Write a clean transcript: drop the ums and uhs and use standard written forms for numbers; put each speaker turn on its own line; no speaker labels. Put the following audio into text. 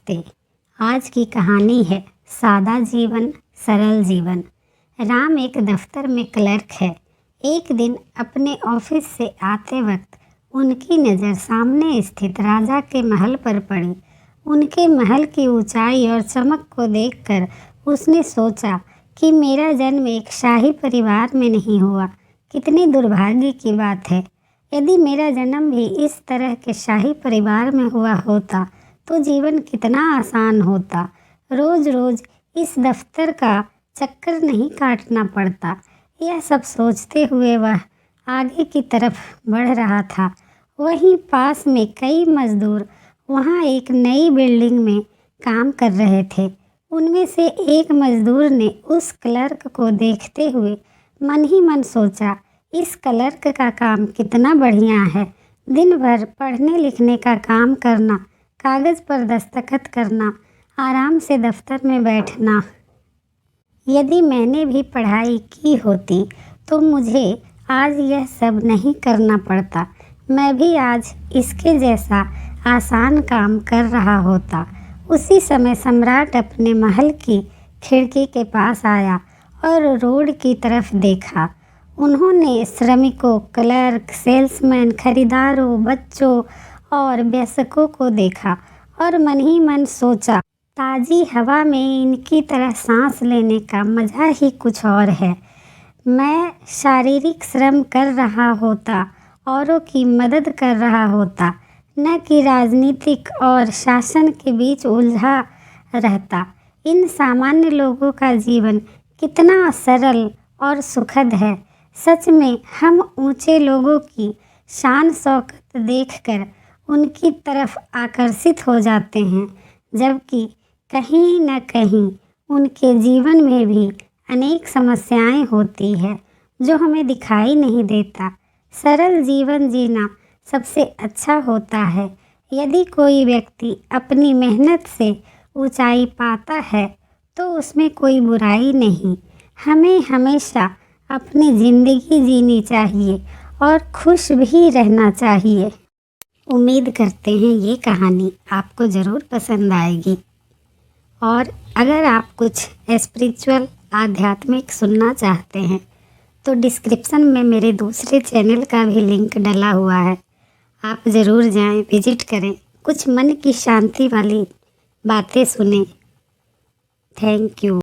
नमस्ते। आज की कहानी है सादा जीवन सरल जीवन। राम एक दफ्तर में क्लर्क है। एक दिन अपने ऑफिस से आते वक्त उनकी नज़र सामने स्थित राजा के महल पर पड़ी। उनके महल की ऊंचाई और चमक को देखकर उसने सोचा कि मेरा जन्म एक शाही परिवार में नहीं हुआ। कितनी दुर्भाग्य की बात है। यदि मेरा जन्म भी इस तरह के शाही परिवार में हुआ होता तो जीवन कितना आसान होता। रोज़ रोज़ इस दफ्तर का चक्कर नहीं काटना पड़ता। यह सब सोचते हुए वह आगे की तरफ बढ़ रहा था। वहीं पास में कई मजदूर वहां एक नई बिल्डिंग में काम कर रहे थे। उनमें से एक मजदूर ने उस क्लर्क को देखते हुए मन ही मन सोचा, इस क्लर्क का काम कितना बढ़िया है। दिन भर पढ़ने लिखने का काम करना, कागज़ पर दस्तखत करना, आराम से दफ्तर में बैठना। यदि मैंने भी पढ़ाई की होती तो मुझे आज यह सब नहीं करना पड़ता। मैं भी आज इसके जैसा आसान काम कर रहा होता। उसी समय सम्राट अपने महल की खिड़की के पास आया और रोड की तरफ देखा। उन्होंने श्रमिकों, क्लर्क, सेल्समैन, खरीदारों, बच्चों और वयस्कों को देखा और मन ही मन सोचा, ताज़ी हवा में इनकी तरह सांस लेने का मज़ा ही कुछ और है। मैं शारीरिक श्रम कर रहा होता, औरों की मदद कर रहा होता, न कि राजनीतिक और शासन के बीच उलझा रहता। इन सामान्य लोगों का जीवन कितना सरल और सुखद है। सच में हम ऊंचे लोगों की शान शौकत देखकर उनकी तरफ आकर्षित हो जाते हैं, जबकि कहीं न कहीं उनके जीवन में भी अनेक समस्याएं होती है जो हमें दिखाई नहीं देता। सरल जीवन जीना सबसे अच्छा होता है। यदि कोई व्यक्ति अपनी मेहनत से ऊंचाई पाता है तो उसमें कोई बुराई नहीं। हमें हमेशा अपनी ज़िंदगी जीनी चाहिए और खुश भी रहना चाहिए। उम्मीद करते हैं ये कहानी आपको ज़रूर पसंद आएगी। और अगर आप कुछ स्पिरिचुअल, आध्यात्मिक सुनना चाहते हैं तो डिस्क्रिप्शन में मेरे दूसरे चैनल का भी लिंक डला हुआ है। आप ज़रूर जाएं, विजिट करें, कुछ मन की शांति वाली बातें सुनें। Thank you.